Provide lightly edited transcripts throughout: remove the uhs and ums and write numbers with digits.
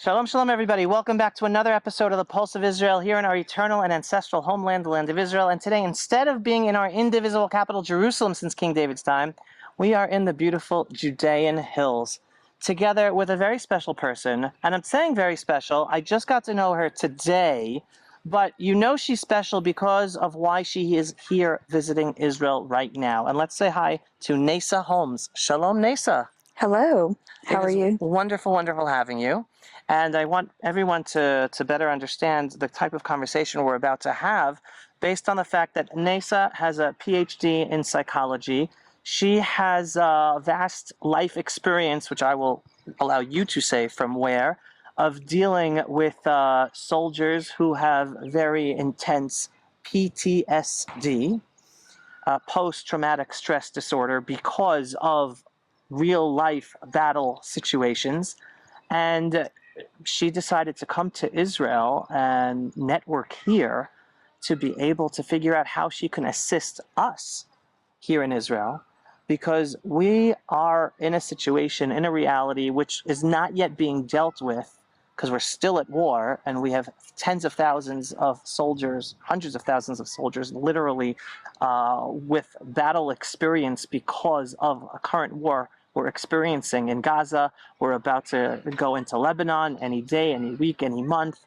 Shalom, shalom, everybody. Welcome back to another episode of the Pulse of Israel here in our eternal and ancestral homeland, the land of Israel. And today, instead of being in our indivisible capital, Jerusalem, since King David's time, we are in the beautiful Judean hills, together with a very special person. And I'm saying very special. I just got to know her today, but you know she's special because of why she is here visiting Israel right now. And let's say hi to Neysa Holmes. Shalom, Neysa. Hello. How are you? Wonderful, wonderful having you. And I want everyone to better understand the type of conversation we're about to have based on the fact that Neysa has a PhD in psychology. She has a vast life experience, which I will allow you to say from where, of dealing with soldiers who have very intense PTSD, post-traumatic stress disorder, because of real life battle situations. And she decided to come to Israel and network here to be able to figure out how she can assist us here in Israel, because we are in a situation, in a reality which is not yet being dealt with, because we're still at war and we have tens of thousands of soldiers, hundreds of thousands of soldiers, literally with battle experience because of a current war we're experiencing in Gaza. We're about to go into Lebanon any day, any week, any month.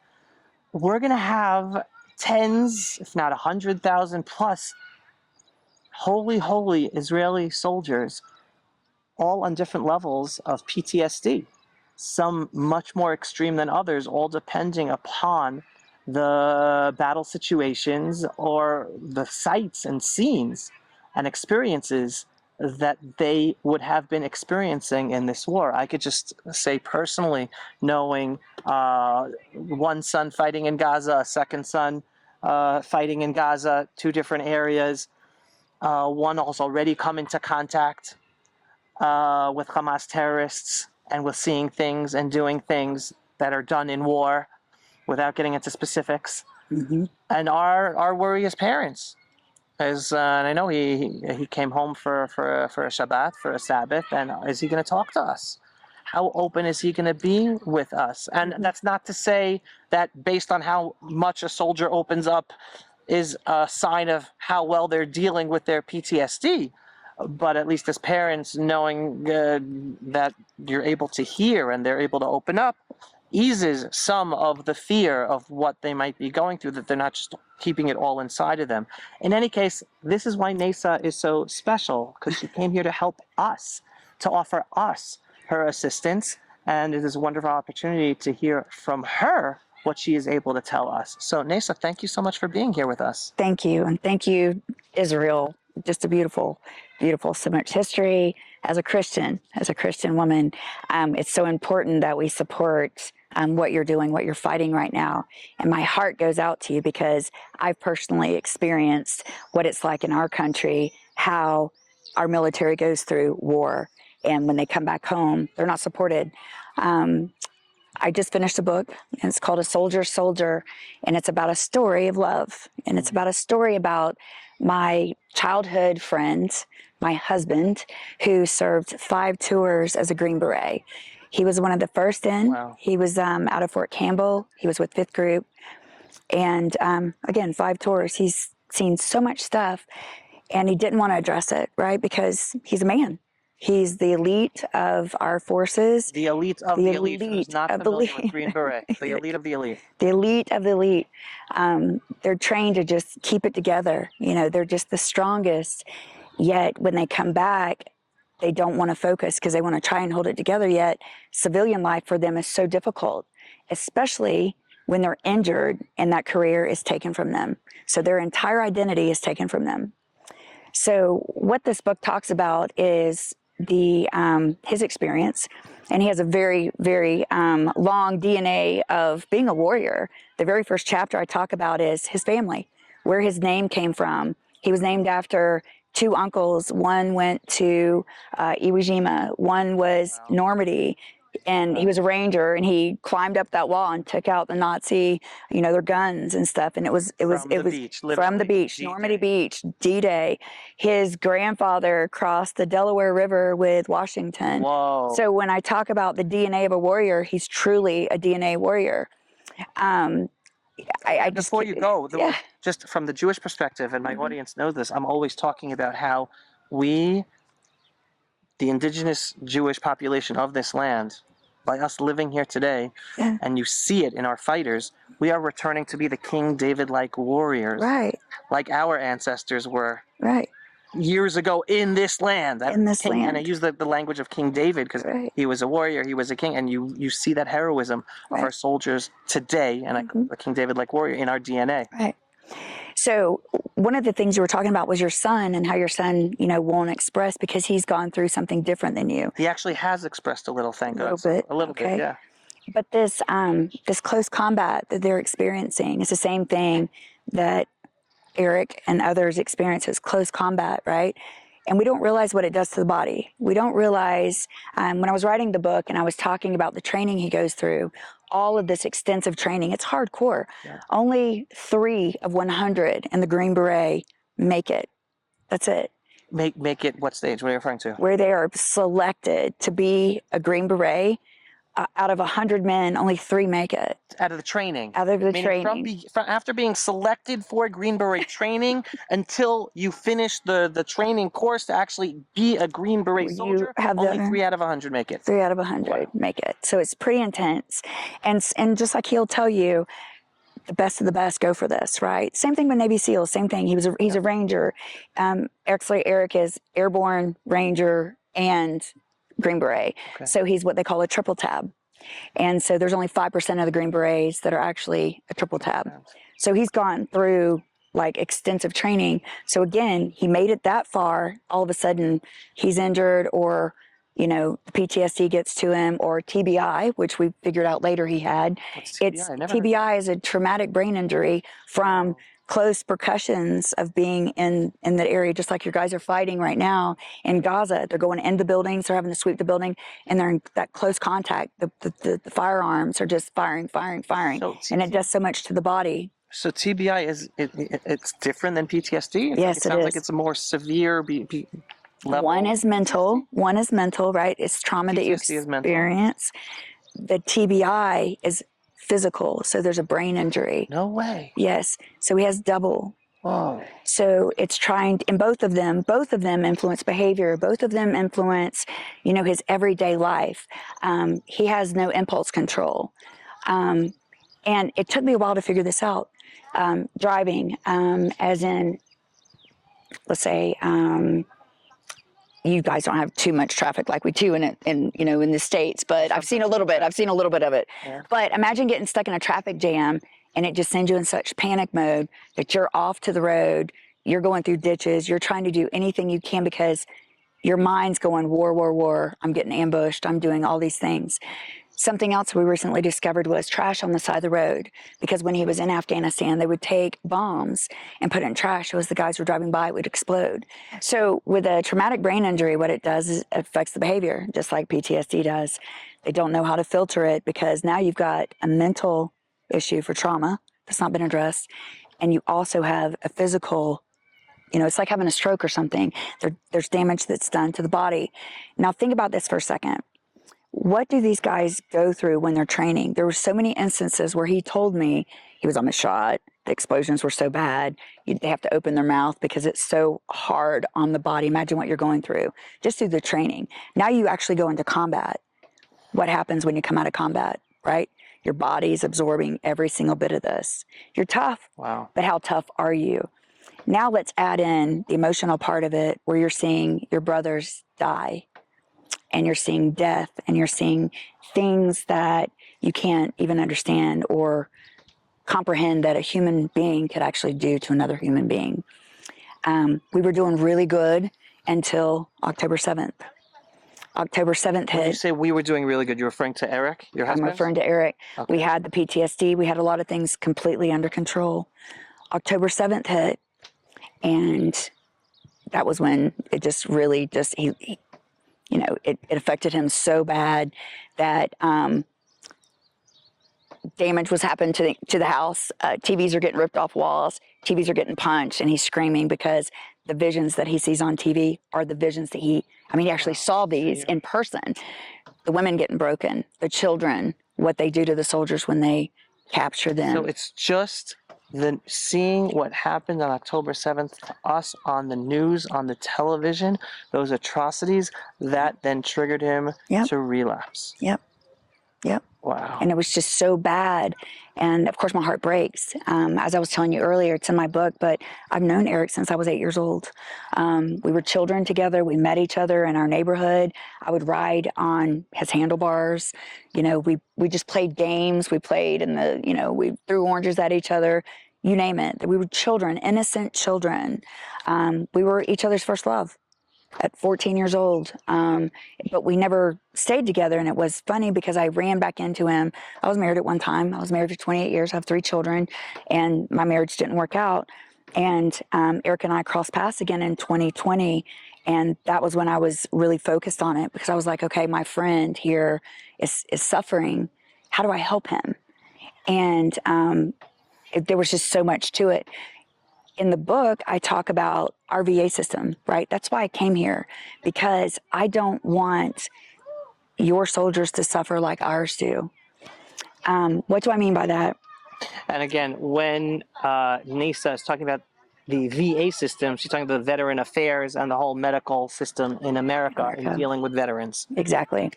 We're going to have tens, if not 100,000 plus holy Israeli soldiers, all on different levels of PTSD. Some much more extreme than others, all depending upon the battle situations or the sights and scenes and experiences that they would have been experiencing in this war. I could just say personally, knowing one son fighting in Gaza, a second son fighting in Gaza, two different areas. One has already come into contact with Hamas terrorists, and with seeing things and doing things that are done in war without getting into specifics. Mm-hmm. And our worry as parents is, and I know he came home for a Shabbat, for a Sabbath, and is he going to talk to us? How open is he going to be with us? And that's not to say that based on how much a soldier opens up is a sign of how well they're dealing with their PTSD. But at least as parents, knowing that you're able to hear and they're able to open up eases some of the fear of what they might be going through, that they're not just keeping it all inside of them. In any case, this is why Neysa is so special, because she came here to help us, to offer us her assistance, and it is a wonderful opportunity to hear from her what she is able to tell us. So Neysa, thank you so much for being here with us. Thank you. And thank you, Israel. Just a beautiful, beautiful, so much history. As a Christian woman, it's so important that we support what you're doing, what you're fighting right now. And my heart goes out to you, because I've personally experienced what it's like in our country, how our military goes through war. And when they come back home, they're not supported. I just finished a book, and it's called A Soldier's Soldier, and it's about a story of love. And it's about a story about my childhood friend, my husband, who served 5 tours as a Green Beret. He was one of the first in. Wow. He was out of Fort Campbell. He was with 5th Group. And again, 5 tours. He's seen so much stuff, and he didn't want to address it, right? Because he's a man. He's the elite of our forces. The elite of the elite. Who's not familiar with Green Beret. The elite of the elite. The elite of the elite. They're trained to just keep it together. You know, they're just the strongest. Yet when they come back, they don't want to focus because they want to try and hold it together. Yet civilian life for them is so difficult, especially when they're injured and that career is taken from them. So their entire identity is taken from them. So what this book talks about is his experience, and he has a very, very long DNA of being a warrior. The very first chapter I talk about is his family, where his name came from. He was named after 2 uncles. One went to Iwo Jima, one was Normandy, And he was a ranger, and he climbed up that wall and took out the Nazi, their guns and stuff. And it was From the beach, literally. from the beach, D-Day. Normandy Beach, D-Day. His grandfather crossed the Delaware River with Washington. Whoa. So when I talk about the DNA of a warrior, he's truly a DNA warrior. Before you go, yeah. just from the Jewish perspective, and my audience knows this, I'm always talking about how we, the indigenous Jewish population of this land, by us living here today, and you see it in our fighters, we are returning to be the King David-like warriors, Right. like our ancestors were. Right. Years ago in this land. In this land. And I use the language of King David because he was a warrior, he was a king, and you see that heroism of our soldiers today, and a King David-like warrior in our DNA. Right. So one of the things you were talking about was your son, and how your son, won't express because he's gone through something different than you. He actually has expressed a little, thank God. A little bit, yeah. But this close combat that they're experiencing is the same thing that Eric and others experience as close combat, right? And we don't realize what it does to the body. We don't realize, when I was writing the book and I was talking about the training he goes through, all of this extensive training, it's hardcore. Yeah. Only 3 of 100 in the Green Beret make it. That's it. Make it what stage? What are you referring to? Where they are selected to be a Green Beret. Out of 100 men, only 3 make it. Out of the training. Out of the training. From after being selected for Green Beret training until you finish the training course to actually be a Green Beret soldier, only 3 out of 100 make it. 3 out of 100 make it. So it's pretty intense. And just like he'll tell you, the best of the best go for this, right? Same thing with Navy SEALs. Same thing. He's a Ranger. Actually, Eric is Airborne, Ranger, and Green Beret. Okay. So he's what they call a triple tab. And so there's only 5% of the Green Berets that are actually a triple tab. So he's gone through extensive training. So again, he made it that far. All of a sudden he's injured, or, PTSD gets to him, or TBI, which we figured out later he had. What's TBI? TBI is a traumatic brain injury from close percussions of being in that area, just like your guys are fighting right now in Gaza. They're going in the buildings, they're having to sweep the building, and they're in that close contact. The firearms are just firing, and it does so much to the body. So TBI it's different than PTSD? Yes, it sounds like it's a more severe level. One is mental, right? It's trauma that you experience. The TBI is physical, so there's a brain injury. No way. Yes, so he has double. Whoa. So it's trying, and both of them influence behavior. Both of them influence, his everyday life. He has no impulse control. And it took me a while to figure this out. Driving, as in, let's say, you guys don't have too much traffic like we do in the States, but I've seen a little bit of it. Yeah. But imagine getting stuck in a traffic jam, and it just sends you in such panic mode that you're off to the road, you're going through ditches, you're trying to do anything you can because your mind's going war, I'm getting ambushed, I'm doing all these things. Something else we recently discovered was trash on the side of the road, because when he was in Afghanistan, they would take bombs and put it in trash. So as the guys were driving by, it would explode. So with a traumatic brain injury, what it does is it affects the behavior, just like PTSD does. They don't know how to filter it, because now you've got a mental issue for trauma that's not been addressed. And you also have a physical, it's like having a stroke or something. There's damage that's done to the body. Now think about this for a second. What do these guys go through when they're training? There were so many instances where he told me he was almost shot. The explosions were so bad. They have to open their mouth because it's so hard on the body. Imagine what you're going through just through the training. Now you actually go into combat. What happens when you come out of combat, right? Your body's absorbing every single bit of this. You're tough. Wow. But how tough are you? Now let's add in the emotional part of it, where you're seeing your brothers die. And you're seeing death, and you're seeing things that you can't even understand or comprehend that a human being could actually do to another human being. We were doing really good until October 7th. October 7th hit. When you say we were doing really good, you're referring to Eric, your husband? I'm referring to Eric. Okay. We had the PTSD. We had a lot of things completely under control. October 7th hit, and that was when it just really it affected him so bad that damage was happened to the house. TVs are getting ripped off walls. TVs are getting punched, and he's screaming because the visions that he sees on TV are the visions that he actually saw these in person. The women getting broken, the children, what they do to the soldiers when they capture them. So it's just seeing what happened on October 7th to us on the news, on the television, those atrocities, that then triggered him to relapse. Yep. Wow. And it was just so bad. And of course, my heart breaks. As I was telling you earlier, it's in my book, but I've known Eric since I was 8 years old. We were children together. We met each other in our neighborhood. I would ride on his handlebars. We just played games. We played we threw oranges at each other. You name it. We were children, innocent children. We were each other's first love at 14 years old. But we never stayed together. And it was funny because I ran back into him. I was married at one time. I was married for 28 years. I have 3 children, and my marriage didn't work out. And Eric and I crossed paths again in 2020. And that was when I was really focused on it, because I was like, okay, my friend here is suffering. How do I help him? And there was just so much to it. In the book, I talk about our VA system, right? That's why I came here, because I don't want your soldiers to suffer like ours do. What do I mean by that? And again, when Neysa is talking about the VA system, she's talking about the Veteran Affairs and the whole medical system in America in dealing with veterans. Exactly.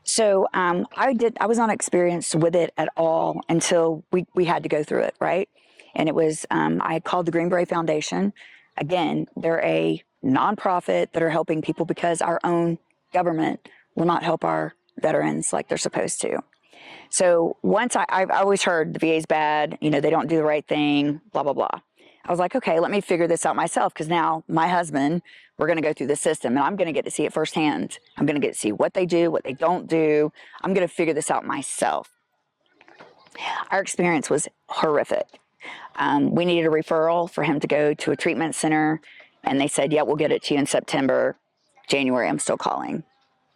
So I was not experienced with it at all until we had to go through it, right? And it was, I had called the Green Beret Foundation. Again, they're a nonprofit that are helping people because our own government will not help our veterans like they're supposed to. So once I've always heard the VA's bad, they don't do the right thing, blah, blah, blah. I was like, okay, let me figure this out myself, because now my husband, we're going to go through the system, and I'm going to get to see it firsthand. I'm going to get to see what they do, what they don't do. I'm going to figure this out myself. Our experience was horrific. We needed a referral for him to go to a treatment center, and they said, yeah, we'll get it to you in September. January, I'm still calling.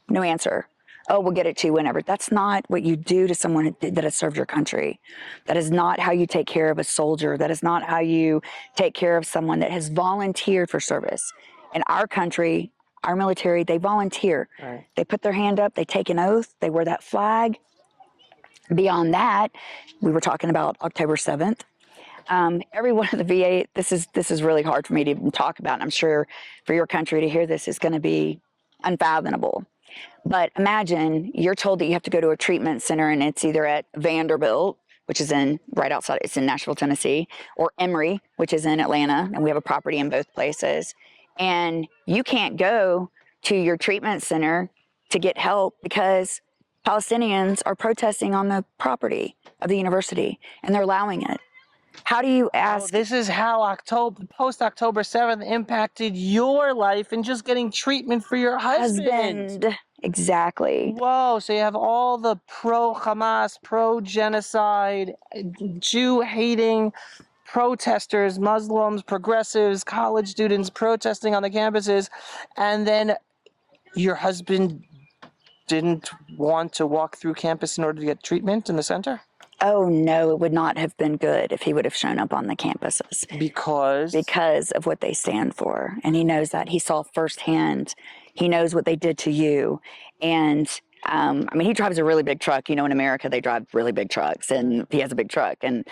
No answer. Oh, we'll get it to you whenever. That's not what you do to someone that has served your country. That is not how you take care of a soldier. That is not how you take care of someone that has volunteered for service. In our country, our military, they volunteer. Right. They put their hand up, they take an oath, they wear that flag. Beyond that, we were talking about October 7th. Every one of the VA, this is really hard for me to even talk about. And I'm sure for your country to hear this is going to be unfathomable. But imagine you're told that you have to go to a treatment center, and it's either at Vanderbilt, which is right outside, it's in Nashville, Tennessee, or Emory, which is in Atlanta, and we have a property in both places. And you can't go to your treatment center to get help because Palestinians are protesting on the property of the university, and they're allowing it. How do you ask? Oh, this is how post-October 7th impacted your life and just getting treatment for your husband. Exactly. Whoa, so you have all the pro-Hamas, pro-genocide, Jew-hating protesters, Muslims, progressives, college students protesting on the campuses, and then your husband didn't want to walk through campus in order to get treatment in the center? Oh, no, it would not have been good if he would have shown up on the campuses. Because? Because of what they stand for. And he knows that. He saw firsthand. He knows what they did to you. And, he drives a really big truck. In America, they drive really big trucks. And he has a big truck. And,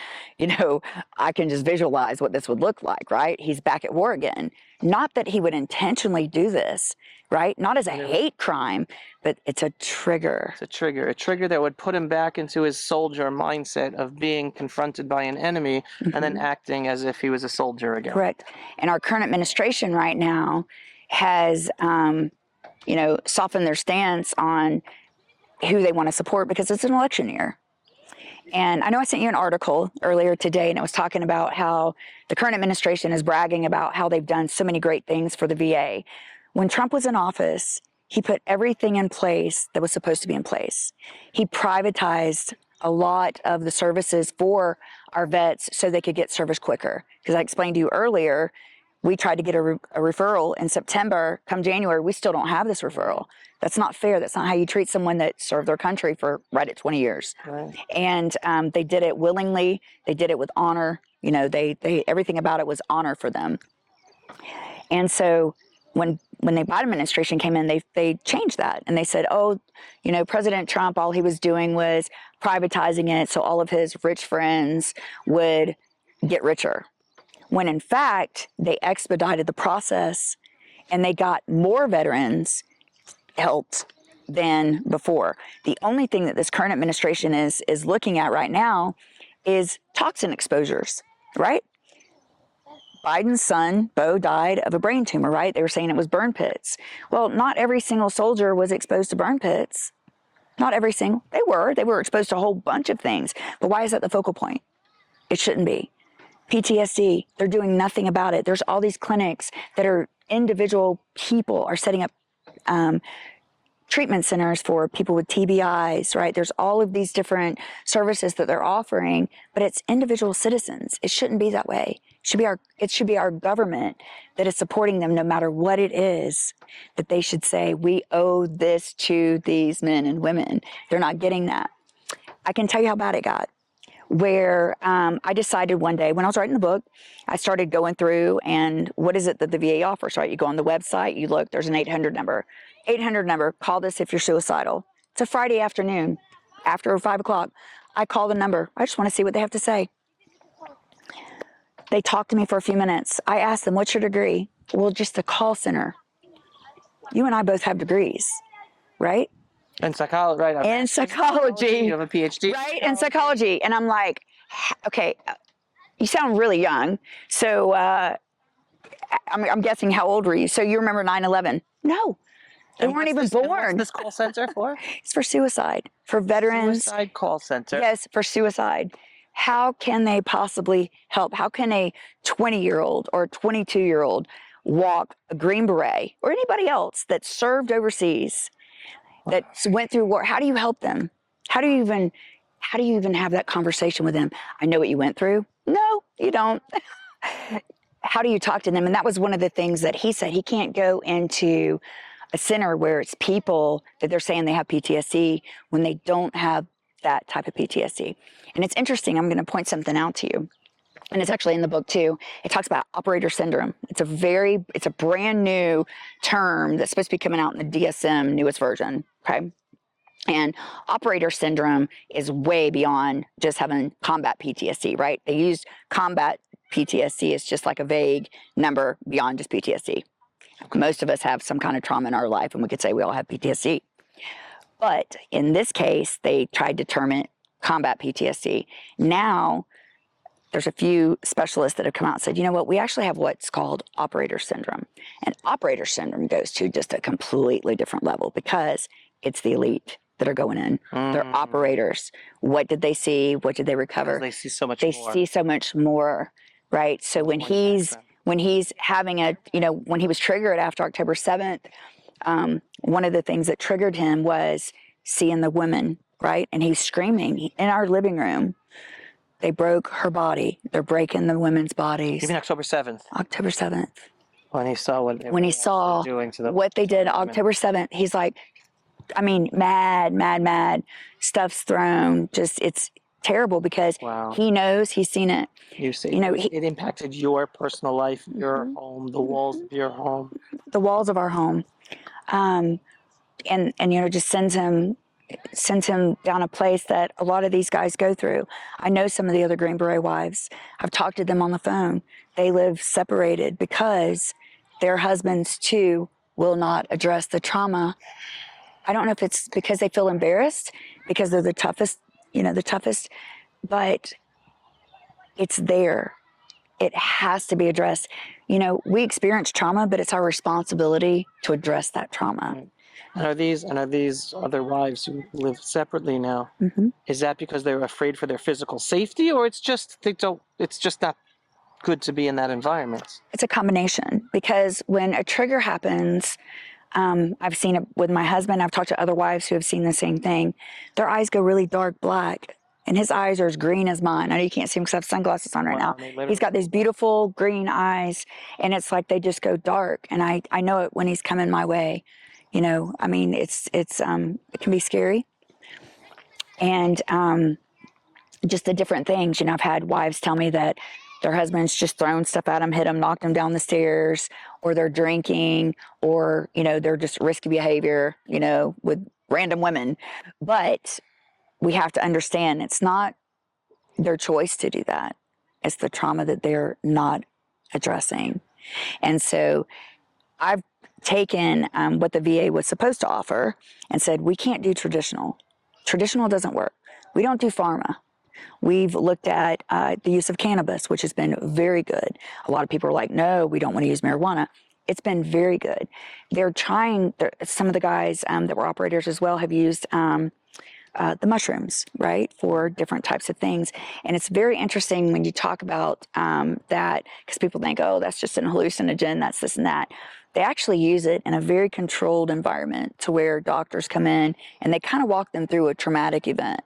I can just visualize what this would look like, right? He's back at war again. Not that he would intentionally do this, right? Not as a hate crime, but it's a trigger. It's a trigger that would put him back into his soldier mindset of being confronted by an enemy and then acting as if he was a soldier again. Correct. And our current administration right now has, softened their stance on who they want to support because it's an election year. And I know I sent you an article earlier today, and it was talking about how the current administration is bragging about how they've done so many great things for the VA. When Trump was in office, he put everything in place that was supposed to be in place. He privatized a lot of the services for our vets so they could get service quicker. Because I explained to you earlier, we tried to get a referral in September. Come January, we still don't have this referral. That's not fair. That's not how you treat someone that served their country for right at 20 years. Right. And they did it willingly. They did it with honor. You know, they everything about it was honor for them. And so when the Biden administration came in, they changed that, and they said, oh, you know, President Trump, all he was doing was privatizing it so all of his rich friends would get richer. When in fact, they expedited the process and they got more veterans helped than before. The only thing that this current administration is looking at right now is toxin exposures, right? Biden's son, Bo, died of a brain tumor, right? They were saying it was burn pits. Well, not every single soldier was exposed to burn pits. Not every single. They were exposed to a whole bunch of things. But why is that the focal point? It shouldn't be. PTSD, they're doing nothing about it. There's all these clinics that are individual people are setting up treatment centers for people with TBIs, right? There's all of these different services that they're offering, but it's individual citizens. It shouldn't be that way. It should be our government that is supporting them no matter what it is, that they should say, we owe this to these men and women. They're not getting that. I can tell you how bad it got. Where I decided one day when I was writing the book, I started going through and what is it that the VA offers, right? You go on the website, you look, there's an 800 number. 800 number, call this if you're suicidal. It's a Friday afternoon after 5 o'clock. I call the number. I just want to see what they have to say. They talk to me for a few minutes. I ask them, what's your degree? Well, just a call center. You and I both have degrees, right? In psychology, right? In psychology. You have a PhD. Right, in psychology. And I'm like, okay, you sound really young. So I'm guessing, how old were you? So you remember 9/11? No, they weren't even born. What's this call center for? It's for suicide, for veterans. Suicide call center. Yes, for suicide. How can they possibly help? How can a 20-year-old or 22-year-old walk a Green Beret or anybody else that served overseas, that went through war? How do you help them? How do you even have that conversation with them? I know what you went through. No, you don't. How do you talk to them? And that was one of the things that he said. He can't go into a center where it's people that they're saying they have PTSD when they don't have that type of PTSD. And it's interesting. I'm going to point something out to you. And it's actually in the book too. It talks about operator syndrome. It's a brand new term that's supposed to be coming out in the DSM newest version. Okay. And operator syndrome is way beyond just having combat PTSD, right? They used combat PTSD as just like a vague number beyond just PTSD. Most of us have some kind of trauma in our life, and we could say we all have PTSD. But in this case, they tried to term it combat PTSD. Now, there's a few specialists that have come out and said, you know what, we actually have what's called operator syndrome. And operator syndrome goes to just a completely different level because it's the elite that are going in. They're operators. What did they see? What did they recover? They see so much They more. see so much more, right? So when he's having when he was triggered after October 7th, one of the things that triggered him was seeing the women, right? And he's screaming in our living room. They broke her body. They're breaking the women's bodies. Even October 7th. October 7th. When he saw what they When he saw doing to them. what they did October 7th, he's like, I mean, mad. Stuff's thrown. Just, it's terrible because he knows, he's seen it. You see, it impacted your personal life, your home, the walls of your home. The walls of our home. And just sends him down a place that a lot of these guys go through. I know some of the other Green Beret wives. I've talked to them on the phone. They live separated because their husbands too will not address the trauma. I don't know if it's because they feel embarrassed because they're the toughest, but it's there. It has to be addressed. We experience trauma, but it's our responsibility to address that trauma. And are these other wives who live separately now? Mm-hmm. Is that because they're afraid for their physical safety, or it's just not good to be in that environment? It's a combination, because when a trigger happens, I've seen it with my husband. I've talked to other wives who have seen the same thing. Their eyes go really dark black, and his eyes are as green as mine. I know you can't see him because I have sunglasses on right now. He's got these beautiful green eyes, and it's like they just go dark. And I know it when he's coming my way. You know, I mean, it can be scary. And just the different things, you know, I've had wives tell me that their husband's just thrown stuff at them, hit them, knocked them down the stairs, or they're drinking, or, you know, they're just risky behavior, you know, with random women. But we have to understand it's not their choice to do that. It's the trauma that they're not addressing. And so I've taken what the VA was supposed to offer and said, we can't do traditional. Traditional doesn't work. We don't do pharma. We've looked at the use of cannabis, which has been very good. A lot of people are like, no, we don't want to use marijuana. It's been very good. They're trying, some of the guys that were operators as well have used the mushrooms, right, for different types of things. And it's very interesting when you talk about that, because people think, oh, that's just an hallucinogen, that's this and that. They actually use it in a very controlled environment to where doctors come in and they kind of walk them through a traumatic event.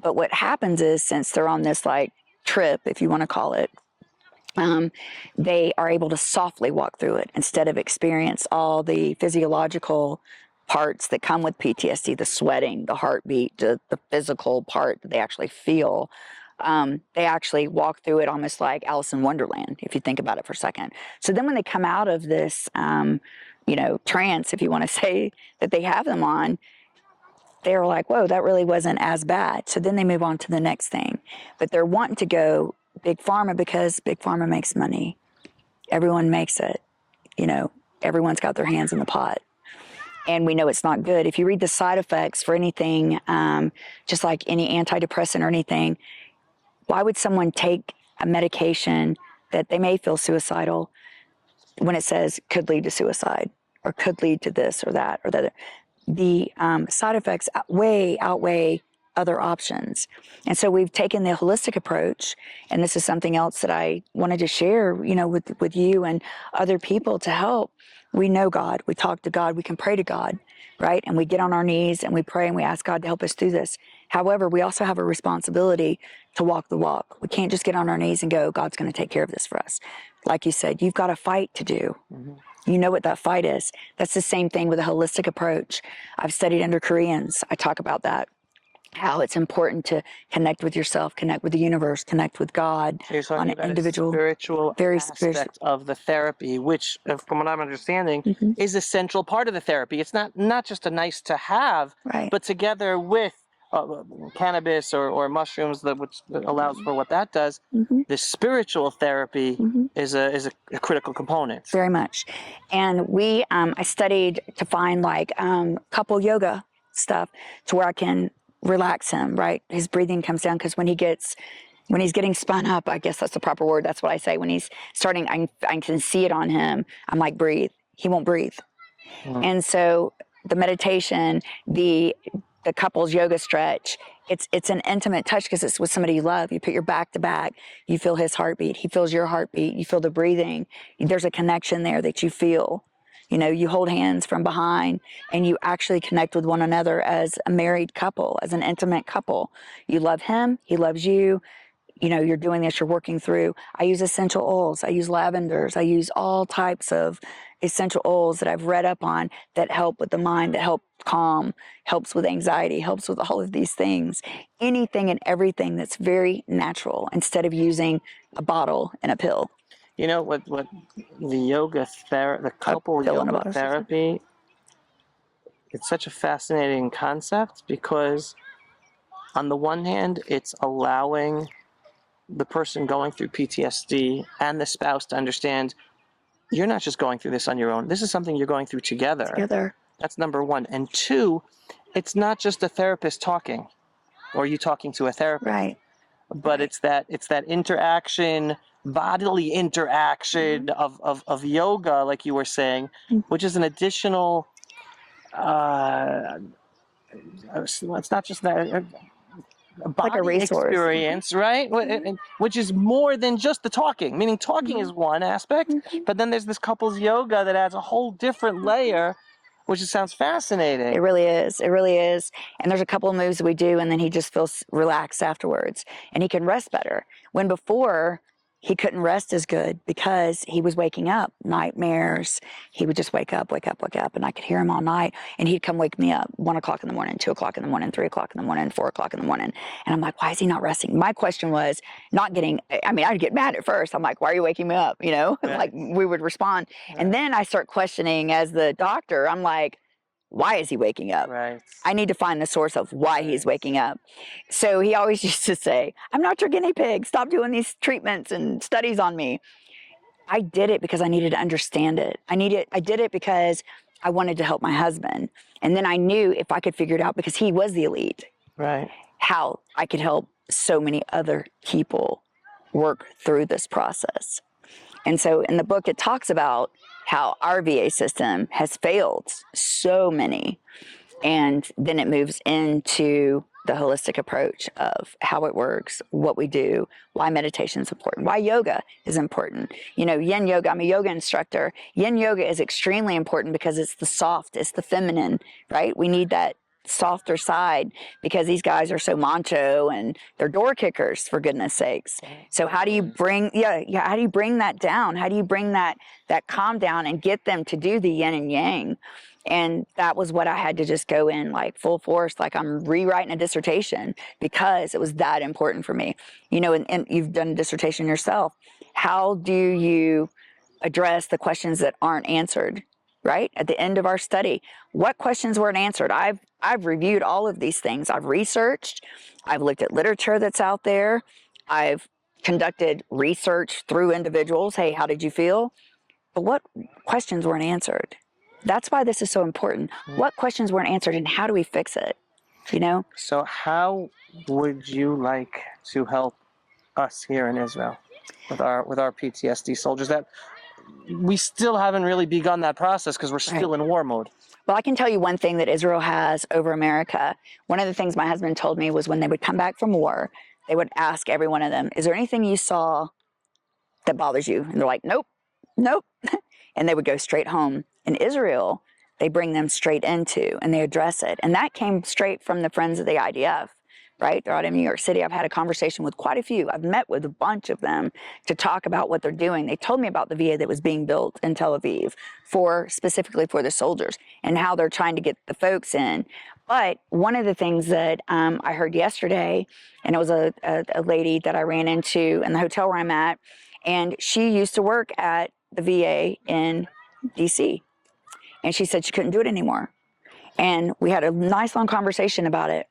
But what happens is, since they're on this like trip, if you want to call it, they are able to softly walk through it instead of experience all the physiological parts that come with PTSD, the sweating, the heartbeat, the physical part that they actually feel. They actually walk through it almost like Alice in Wonderland, if you think about it for a second. So then when they come out of this, you know, trance, if you want to say, that they have them on, they're like, whoa, that really wasn't as bad. So then they move on to the next thing. But they're wanting to go big pharma because big pharma makes money. Everyone makes it. You know, everyone's got their hands in the pot. And we know it's not good. If you read the side effects for anything, just like any antidepressant or anything, why would someone take a medication that they may feel suicidal when it says could lead to suicide or could lead to this or that or that? The side effects outweigh other options. And so we've taken the holistic approach, and this is something else that I wanted to share, you know, with you and other people to help. We know God, we talk to God, we can pray to God, right? And we get on our knees and we pray and we ask God to help us through this. However, we also have a responsibility to walk the walk. We can't just get on our knees and go, God's going to take care of this for us. Like you said, you've got a fight to do. Mm-hmm. You know what that fight is. That's the same thing with a holistic approach. I've studied under Koreans. I talk about that, how it's important to connect with yourself, connect with the universe, connect with God So on an individual, spiritual very aspect spiritual of the therapy, which, from what I'm understanding, mm-hmm. is a central part of the therapy. It's not just a nice to have, right. but together with cannabis or mushrooms, which allows for what that does. Mm-hmm. The spiritual therapy mm-hmm. is a critical component. Very much. And I studied to find like couple yoga stuff to where I can relax him, right? His breathing comes down, because when he's getting spun up, I guess that's the proper word. That's what I say. When he's starting, I can see it on him. I'm like, breathe. He won't breathe. Mm-hmm. And so the meditation, the couple's yoga stretch, it's an intimate touch because it's with somebody you love. You put your back to back, you feel his heartbeat, he feels your heartbeat, you feel the breathing. There's a connection there that you feel. You know, you hold hands from behind and you actually connect with one another as a married couple, as an intimate couple. You love him, he loves you. You know, you're doing this, you're working through. I use essential oils, I use lavenders, I use all types of essential oils that I've read up on that help with the mind, that help calm, helps with anxiety, helps with all of these things. Anything and everything that's very natural, instead of using a bottle and a pill. You know what the couple yoga therapy, it's such a fascinating concept, because on the one hand, it's allowing the person going through PTSD and the spouse to understand you're not just going through this on your own. This is something you're going through together. That's number one. And two, it's not just a therapist talking or you talking to a therapist. Right. But right. It's that interaction, bodily interaction mm-hmm. of yoga, like you were saying, mm-hmm. which is an additional it's not just that body like a resource experience, right? Mm-hmm. Which is more than just the talking. Meaning, talking mm-hmm. is one aspect, mm-hmm. but then there's this couples yoga that adds a whole different layer, which sounds fascinating. It really is. It really is. And there's a couple of moves that we do, and then he just feels relaxed afterwards, and he can rest better. When before, he couldn't rest as good because he was waking up, nightmares. He would just wake up, and I could hear him all night. And he'd come wake me up 1 o'clock in the morning, 2 o'clock in the morning, 3 o'clock in the morning, 4 o'clock in the morning. And I'm like, why is he not resting? My question was not getting, I mean, I'd get mad at first. I'm like, why are you waking me up? You know, Right. like we would respond. Right. And then I start questioning as the doctor. I'm like, why is he waking up? Right. I need to find the source of why he's waking up. So he always used to say, I'm not your guinea pig. Stop doing these treatments and studies on me. I did it because I needed to understand it. I did it because I wanted to help my husband. And then I knew if I could figure it out, because he was the elite, Right. how I could help so many other people work through this process. And so in the book, it talks about how our VA system has failed so many. And then it moves into the holistic approach of how it works, what we do, why meditation is important, why yoga is important. You know, yin yoga, I'm a yoga instructor. Yin yoga is extremely important because it's the soft, it's the feminine, right? We need that softer side because these guys are so macho and they're door kickers, for goodness sakes. So how do you bring how do you bring that down? How do you bring that calm down and get them to do the yin and yang? And that was what I had to just go in like full force, like I'm rewriting a dissertation because it was that important for me. You know, and you've done a dissertation yourself. How do you address the questions that aren't answered, right? At the end of our study, what questions weren't answered? I've reviewed all of these things. I've researched, I've looked at literature that's out there. I've conducted research through individuals. Hey, how did you feel? But what questions weren't answered? That's why this is so important. What questions weren't answered and how do we fix it? You know? So how would you like to help us here in Israel with our PTSD soldiers that we still haven't really begun that process because we're still in war mode? Well, I can tell you one thing that Israel has over America. One of the things my husband told me was when they would come back from war, they would ask every one of them, is there anything you saw that bothers you? And they're like, nope, nope. And they would go straight home. In Israel, they bring them straight into and they address it. And that came straight from the Friends of the IDF, right? They're out in New York City. I've had a conversation with quite a few. I've met with a bunch of them to talk about what they're doing. They told me about the VA that was being built in Tel Aviv specifically for the soldiers and how they're trying to get the folks in. But one of the things that I heard yesterday, and it was a lady that I ran into in the hotel where I'm at, and she used to work at the VA in DC. And she said she couldn't do it anymore. And we had a nice long conversation about it.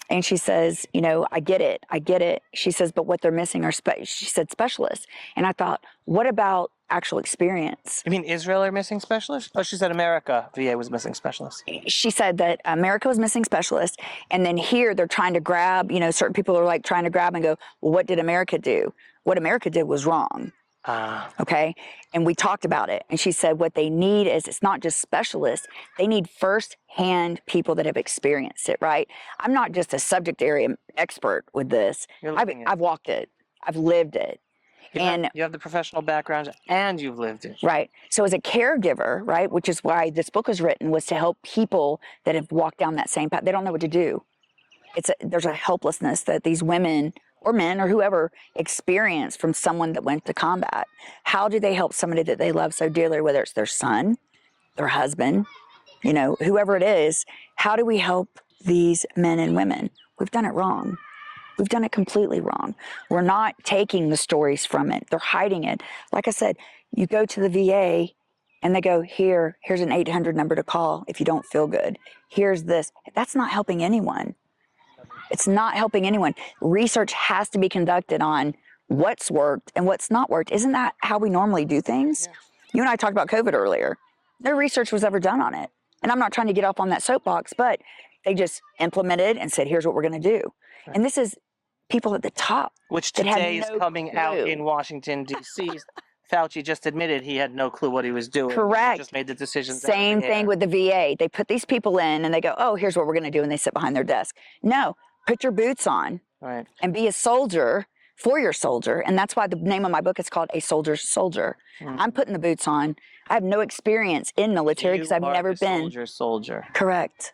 And she says, you know, I get it. She says, but what they're missing are, she said, specialists. And I thought, what about actual experience? You mean Israel are missing specialists? Oh, she said America, VA was missing specialists. She said that America was missing specialists. And then here they're trying to grab, you know, certain people are like trying to grab and go, well, what did America do? What America did was wrong. Okay. And we talked about it. And she said what they need is it's not just specialists. They need first-hand people that have experienced it, right? I'm not just a subject area expert with this. I've walked it. I've lived it. You have the professional background and you've lived it. Right. So as a caregiver, right, which is why this book was written, was to help people that have walked down that same path. They don't know what to do. There's a helplessness that these women or men or whoever experience from someone that went to combat. How do they help somebody that they love so dearly, whether it's their son, their husband, you know, whoever it is? How do we help these men and women? We've done it wrong. We've done it completely wrong. We're not taking the stories from it. They're hiding it. Like I said, you go to the VA and they go, here's an 800 number to call if you don't feel good. Here's this. That's not helping anyone. It's not helping anyone. Research has to be conducted on what's worked and what's not worked. Isn't that how we normally do things? Yeah. You and I talked about COVID earlier. No research was ever done on it. And I'm not trying to get up on that soapbox, but they just implemented and said, here's what we're going to do. Right. And this is people at the top. Which today is coming out in Washington, D.C. Fauci just admitted he had no clue what he was doing. Correct. He just made the decisions. Same thing with the VA. They put these people in and they go, oh, here's what we're going to do. And they sit behind their desk. No. Put your boots on, right, and be a soldier for your soldier. And that's why the name of my book is called A Soldier's Soldier. Mm-hmm. I'm putting the boots on. I have no experience in military because I've never been. Soldier. Correct.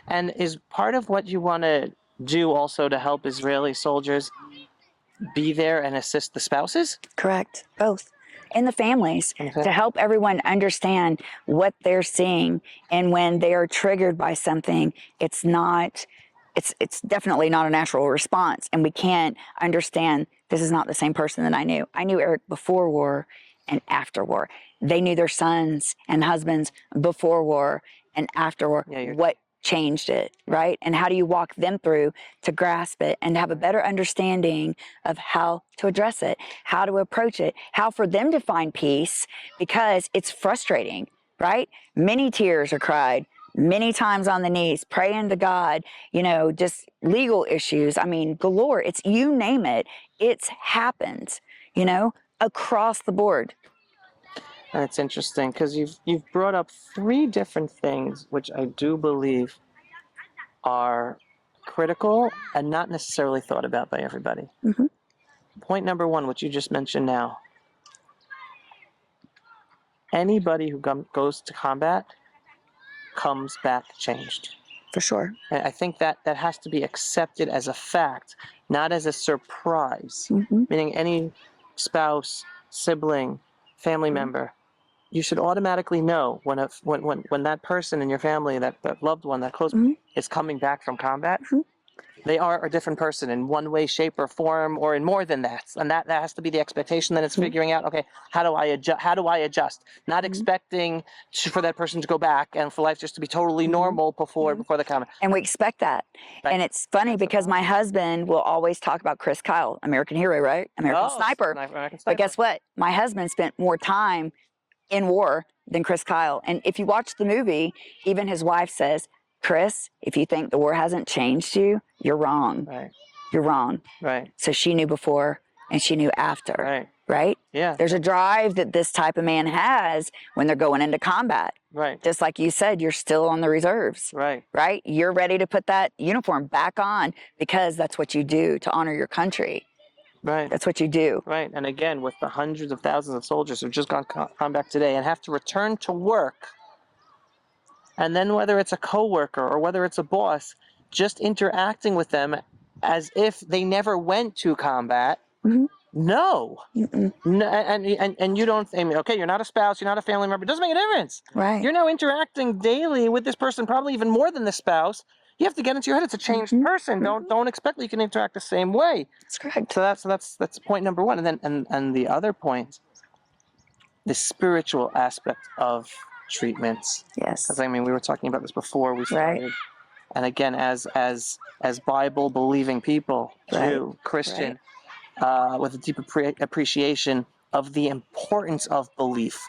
And is part of what you want to do also to help Israeli soldiers be there and assist the spouses? Correct. Both. And the families, Okay. to help everyone understand what they're seeing. And when they are triggered by something, it's definitely not a natural response. And we can't understand, this is not the same person that I knew. I knew Eric before war and after war. They knew their sons and husbands before war and after war. Yeah, What changed it, right? And how do you walk them through to grasp it and have a better understanding of how to address it, how to approach it, how for them to find peace, because it's frustrating, right? Many tears are cried, many times on the knees, praying to God, just legal issues. I mean, galore. It's, you name it, it's happened, across the board. And it's interesting because you've brought up three different things which I do believe are critical and not necessarily thought about by everybody. Mm-hmm. Point number one, which you just mentioned now. Anybody who goes to combat comes back changed. For sure. And I think that has to be accepted as a fact, not as a surprise. Mm-hmm. Meaning any spouse, sibling, family member, you should automatically know when that person in your family, that loved one, that close, is coming back from combat. They are a different person in one way, shape, or form, or in more than that. And that has to be the expectation. Then it's figuring out, okay, how do I adjust? Not expecting for that person to go back and for life just to be totally normal before the comment. And we expect that. Right. And it's funny because my husband will always talk about Chris Kyle, American hero, right? American sniper. American sniper. But guess what? My husband spent more time in war than Chris Kyle. And if you watch the movie, even his wife says, Chris, if you think the war hasn't changed you, you're wrong. Right. You're wrong. Right. So she knew before and she knew after. Right. Right? Yeah. There's a drive that this type of man has when they're going into combat. Right. Just like you said, you're still on the reserves. Right. Right? You're ready to put that uniform back on because that's what you do to honor your country. Right. That's what you do. Right. And again, with the hundreds of thousands of soldiers who've just gone back today and have to return to work, and then whether it's a coworker or whether it's a boss, just interacting with them as if they never went to combat. No. No, and you don't, I mean, okay, you're not a spouse, you're not a family member, it doesn't make a difference. Right. You're now interacting daily with this person, probably even more than the spouse. You have to get into your head, it's a changed person. Don't expect that you can interact the same way. That's correct. So that's point number one. And then and the other point, the spiritual aspect of treatments. Yes. Because I mean, we were talking about this before we started. Right. And again, as Bible believing people, Jew, Christian, with a deep appreciation of the importance of belief.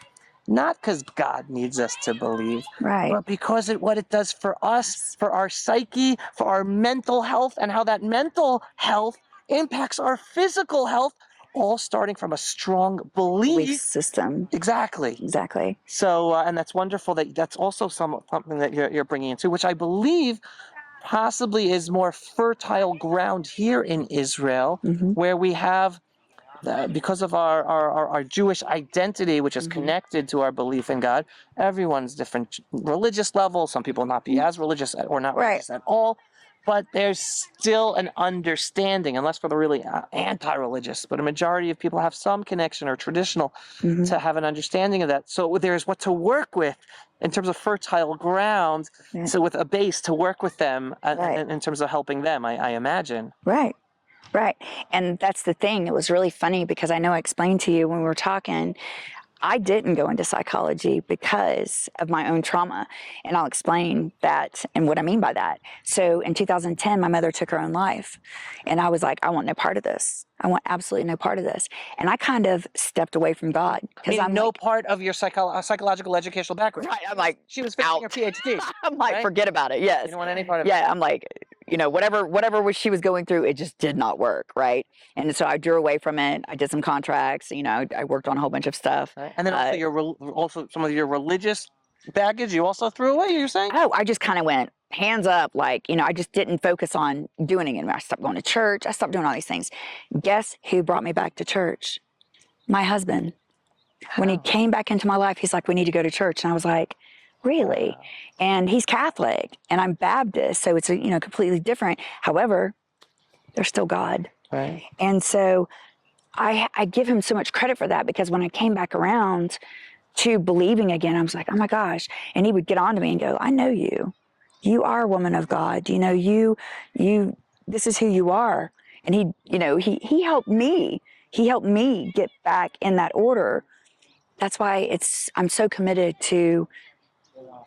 Not because God needs us to believe, but because what it does for us, for our psyche, for our mental health, and how that mental health impacts our physical health, all starting from a strong belief system. Exactly. So, and that's wonderful that's also something that you're bringing into, which I believe possibly is more fertile ground here in Israel, where we have, because of our Jewish identity, which is connected to our belief in God, everyone's different religious level. Some people not be as religious or not religious at all, but there's still an understanding, unless for the really anti-religious, but a majority of people have some connection or traditional to have an understanding of that. So there's what to work with in terms of fertile ground, so with a base to work with them in terms of helping them, I imagine. Right. And that's the thing. It was really funny because I know I explained to you when we were talking, I didn't go into psychology because of my own trauma. And I'll explain that and what I mean by that. So in 2010, my mother took her own life. And I was like, I want no part of this. I want absolutely no part of this. And I kind of stepped away from God. Because I'm no part of your psychological educational background. Right. I'm like, she was finishing her PhD. I'm like, forget about it. Yes. You don't want any part of it. Yeah. I'm like, whatever she was going through, it just did not work. Right. And so I drew away from it. I did some contracts, I worked on a whole bunch of stuff. Right. And then also some of your religious baggage you also threw away, you're saying? Oh, I just kind of went hands up. I just didn't focus on doing it anymore. I stopped going to church. I stopped doing all these things. Guess who brought me back to church? My husband. When he came back into my life, he's like, we need to go to church. And I was like, really? And he's Catholic and I'm Baptist. So it's, completely different. However, they're still God. Right. And so I give him so much credit for that, because when I came back around to believing again, I was like, oh my gosh. And he would get on to me and go, I know you. You are a woman of God. You know, this is who you are. And he helped me. He helped me get back in that order. That's why I'm so committed to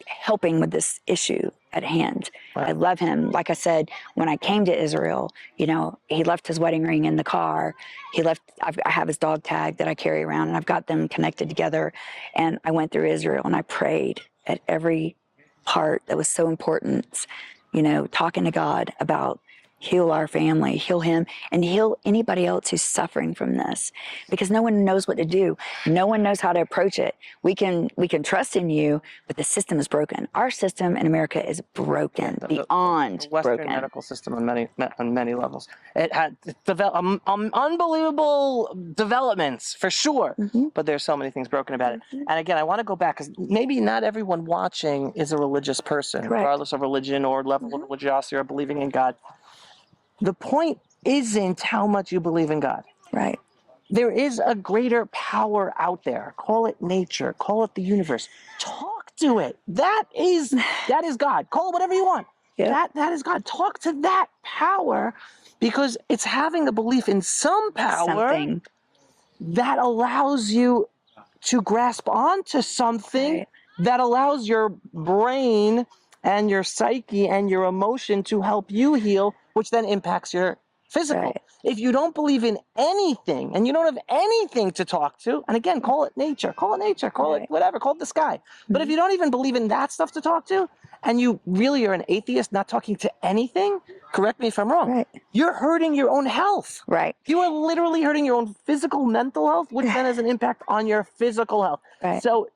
helping with this issue at hand. Right. I love him. Like I said, when I came to Israel, he left his wedding ring in the car. I have his dog tag that I carry around, and I've got them connected together. And I went through Israel and I prayed at every part that was so important, talking to God about heal our family, heal him, and heal anybody else who's suffering from this, because no one knows what to do. No one knows how to approach it. We can trust in you, but the system is broken. Our system in America is broken, beyond the Western broken. medical system on many levels. It had unbelievable developments for sure, but there's so many things broken about it. And again, I want to go back, because maybe not everyone watching is a religious person, Correct. regardless of religion or level of religiosity or believing in God. The point isn't how much you believe in God. Right. There is a greater power out there. Call it nature. Call it the universe. Talk to it. That is God. Call it whatever you want. Yep. That is God. Talk to that power, because it's having the belief in some power Something that allows you to grasp onto something that allows your brain and your psyche and your emotion to help you heal, which then impacts your physical. Right. If you don't believe in anything and you don't have anything to talk to, and again, call it nature, call it whatever, call it the sky. But if you don't even believe in that stuff to talk to, and you really are an atheist not talking to anything, correct me if I'm wrong, you're hurting your own health. Right. You are literally hurting your own physical, mental health, which then has an impact on your physical health. Right. So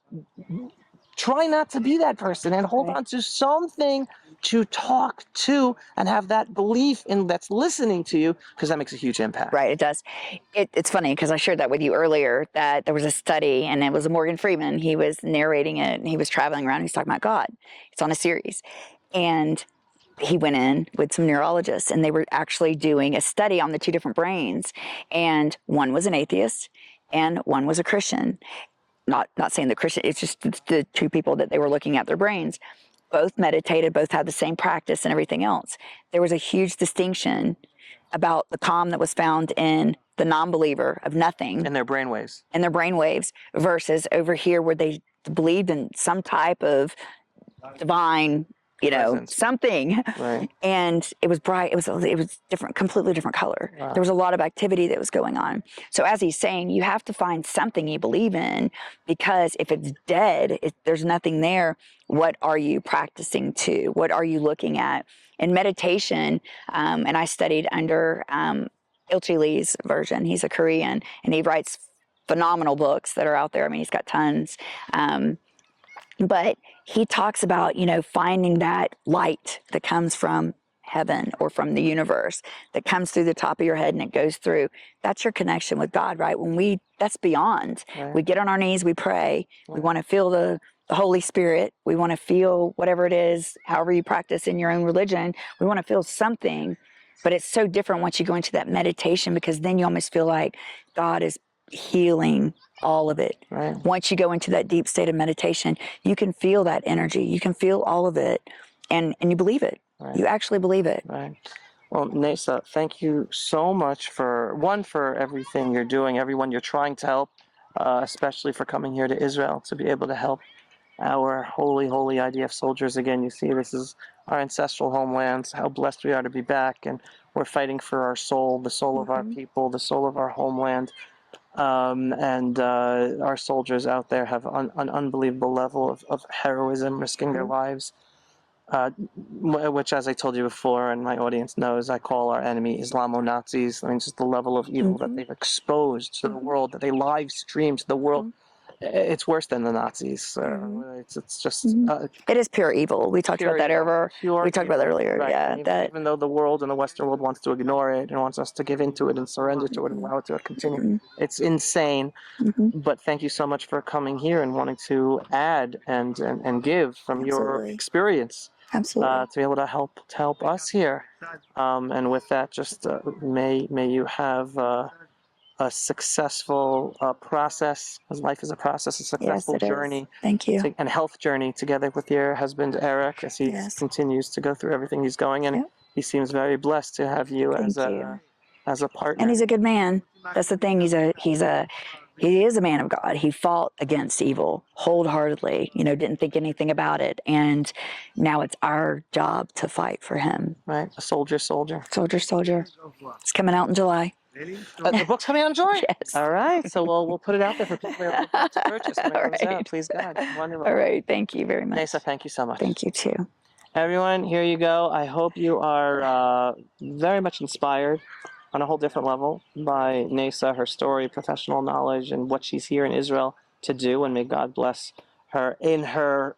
try not to be that person, and hold on to something to talk to and have that belief in that's listening to you, because that makes a huge impact. Right, it does. It's funny, because I shared that with you earlier, that there was a study, and it was Morgan Freeman. He was narrating it, and he was traveling around. He's talking about God. It's on a series. And he went in with some neurologists, and they were actually doing a study on the two different brains. And one was an atheist, and one was a Christian. Not saying the Christian, it's just the two people that they were looking at their brains. Both meditated, both had the same practice and everything else. There was a huge distinction about the calm that was found in the non-believer of nothing. In their brainwaves. In their brainwaves, versus over here where they believed in some type of divine, Presence. something. Right. And it was bright. It was different, completely different color. Wow. There was a lot of activity that was going on. So as he's saying, you have to find something you believe in, because if it's dead, there's nothing there. What are you practicing to? What are you looking at? In meditation, and I studied under Ilchi Lee's version. He's a Korean, and he writes phenomenal books that are out there. I mean, he's got tons. But he talks about, finding that light that comes from heaven or from the universe, that comes through the top of your head and it goes through. That's your connection with God, right? That's beyond. Right. We get on our knees, we pray. Right. We want to feel the Holy Spirit. We want to feel whatever it is, however you practice in your own religion. We want to feel something, but it's so different once you go into that meditation, because then you almost feel like God is healing all of it. Right. Once you go into that deep state of meditation, you can feel that energy. You can feel all of it, and you believe it. Right. You actually believe it. Right. Well, Neysa, thank you so much for everything you're doing, everyone you're trying to help, especially for coming here to Israel to be able to help our holy IDF soldiers. Again, you see, this is our ancestral homelands, how blessed we are to be back, and we're fighting for our soul, the soul of our people, the soul of our homeland. And our soldiers out there have an unbelievable level of heroism, risking their lives, which, as I told you before, and my audience knows, I call our enemy Islamo-Nazis. I mean, just the level of evil that they've exposed to the world, that they live stream to the world. It's worse than the Nazis. It's just it is pure evil. We talked about that earlier. We talked about that earlier. Right. Yeah, even though the world and the Western world wants to ignore it and wants us to give into it and surrender to it and allow it to continue, it's insane. But thank you so much for coming here and wanting to add and give from your experience. Absolutely. to be able to help us here. And with that, just may you have a successful process, because life is a process, a Yes, successful it is. journey Thank you. and health journey together with your husband Eric as he Yes. continues to go through everything he's going, and Yep. he seems very blessed to have you Thank you. as a partner. And he's a good man. That's the thing. He is a man of God. He fought against evil wholeheartedly, didn't think anything about it. And now it's our job to fight for him. Right, a soldier. Soldier. It's coming out in July. The book's coming out in July? Yes. All right, so we'll put it out there for people to purchase when it comes out. Please God. Wonderful. All right. Thank you very much. Neysa, thank you so much. Thank you too. Everyone, here you go. I hope you are very much inspired on a whole different level by Neysa, her story, professional knowledge, and what she's here in Israel to do. And may God bless her in her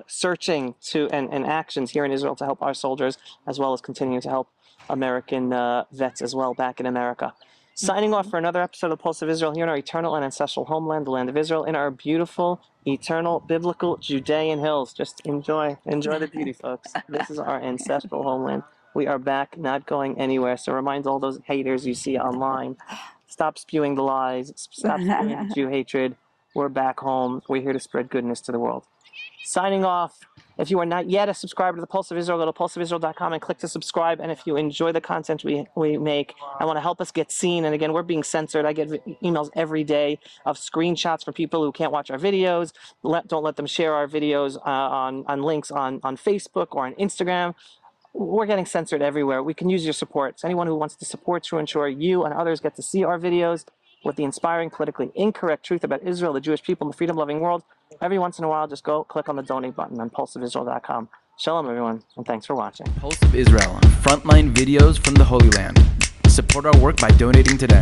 searching to and actions here in Israel to help our soldiers, as well as continuing to help American vets as well back in America. Signing off for another episode of Pulse of Israel here in our eternal and ancestral homeland, the land of Israel, in our beautiful, eternal, biblical Judean hills. Just enjoy the beauty, folks. This is our ancestral homeland. We are back, not going anywhere. So remind all those haters you see online, stop spewing the lies, stop spewing the Jew hatred. We're back home. We're here to spread goodness to the world. Signing off. If you are not yet a subscriber to the Pulse of Israel, go to pulseofisrael.com and click to subscribe. And if you enjoy the content we make and want to help us get seen, and again, we're being censored. I get emails every day of screenshots from people who can't watch our videos. Don't let them share our videos on links on Facebook or on Instagram. We're getting censored everywhere. We can use your support. So anyone who wants to support to ensure you and others get to see our videos with the inspiring, politically incorrect truth about Israel, the Jewish people, and the freedom-loving world, every once in a while, just go click on the donate button on pulseofisrael.com. Shalom, everyone, and thanks for watching. Pulse of Israel, frontline videos from the Holy Land. Support our work by donating today.